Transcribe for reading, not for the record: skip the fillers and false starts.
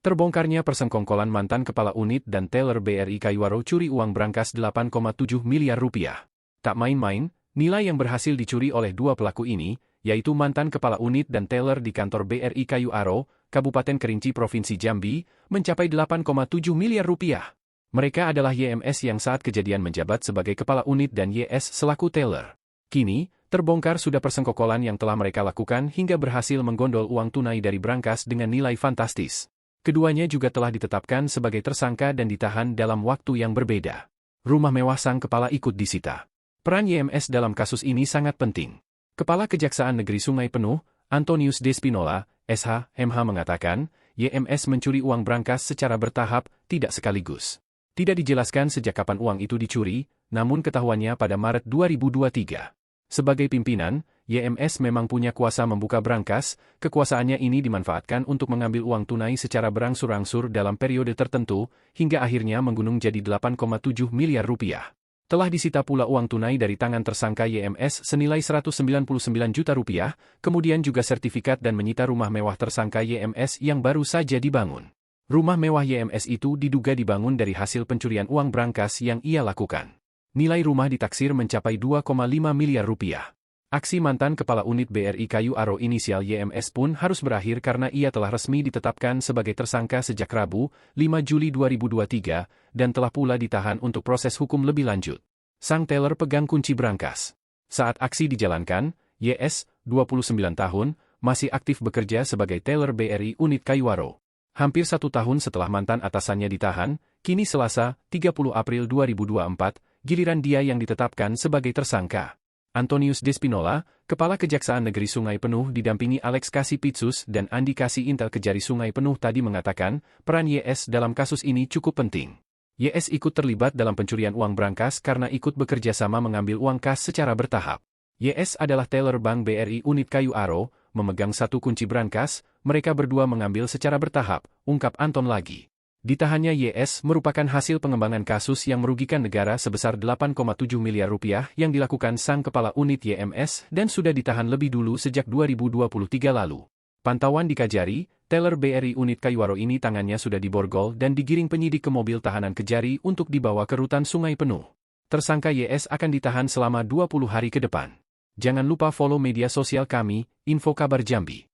Terbongkarnya persengkongkolan mantan kepala unit dan teller BRI Kayuaro curi uang brankas 8,7 miliar rupiah. Tak main-main, nilai yang berhasil dicuri oleh dua pelaku ini, yaitu mantan kepala unit dan teller di kantor BRI Kayuaro, Kabupaten Kerinci Provinsi Jambi, mencapai 8,7 miliar rupiah. Mereka adalah YMS yang saat kejadian menjabat sebagai kepala unit dan YS selaku teller. Kini, terbongkar sudah persengkokolan yang telah mereka lakukan hingga berhasil menggondol uang tunai dari brankas dengan nilai fantastis. Keduanya juga telah ditetapkan sebagai tersangka dan ditahan dalam waktu yang berbeda. Rumah mewah sang kepala ikut disita. Peran YMS dalam kasus ini sangat penting. Kepala Kejaksaan Negeri Sungai Penuh, Antonius Despinola, SH, MH mengatakan, YMS mencuri uang brankas secara bertahap, tidak sekaligus. Tidak dijelaskan sejak kapan uang itu dicuri, namun ketahuannya pada Maret 2023. Sebagai pimpinan, YMS memang punya kuasa membuka brankas, kekuasaannya ini dimanfaatkan untuk mengambil uang tunai secara berangsur-angsur dalam periode tertentu, hingga akhirnya menggunung jadi 8,7 miliar rupiah. Telah disita pula uang tunai dari tangan tersangka YMS senilai 199 juta rupiah, kemudian juga sertifikat dan menyita rumah mewah tersangka YMS yang baru saja dibangun. Rumah mewah YMS itu diduga dibangun dari hasil pencurian uang brankas yang ia lakukan. Nilai rumah ditaksir mencapai 2,5 miliar rupiah. Aksi mantan kepala unit BRI Kayuaro inisial YMS pun harus berakhir karena ia telah resmi ditetapkan sebagai tersangka sejak Rabu, 5 Juli 2023, dan telah pula ditahan untuk proses hukum lebih lanjut. Sang teller pegang kunci brankas. Saat aksi dijalankan, YS, 29 tahun, masih aktif bekerja sebagai teller BRI unit Kayuaro. Hampir 1 tahun setelah mantan atasannya ditahan, kini Selasa, 30 April 2024, giliran dia yang ditetapkan sebagai tersangka. Antonius Despinola, Kepala Kejaksaan Negeri Sungai Penuh didampingi Alex Kasipitsus dan Andi Kasih Intel Kejari Sungai Penuh tadi mengatakan, peran YS dalam kasus ini cukup penting. YS ikut terlibat dalam pencurian uang brankas karena ikut bekerja sama mengambil uang kas secara bertahap. YS adalah teller Bank BRI unit Kayuaro, memegang satu kunci brankas, mereka berdua mengambil secara bertahap, ungkap Anton lagi. Ditahannya YS merupakan hasil pengembangan kasus yang merugikan negara sebesar 8,7 miliar rupiah yang dilakukan sang kepala unit YMS dan sudah ditahan lebih dulu sejak 2023 lalu. Pantauan di Kajari, teller BRI unit Kayuaro ini tangannya sudah diborgol dan digiring penyidik ke mobil tahanan Kejari untuk dibawa ke rutan Sungai Penuh. Tersangka YS akan ditahan selama 20 hari ke depan. Jangan lupa follow media sosial kami, Info Kabar Jambi.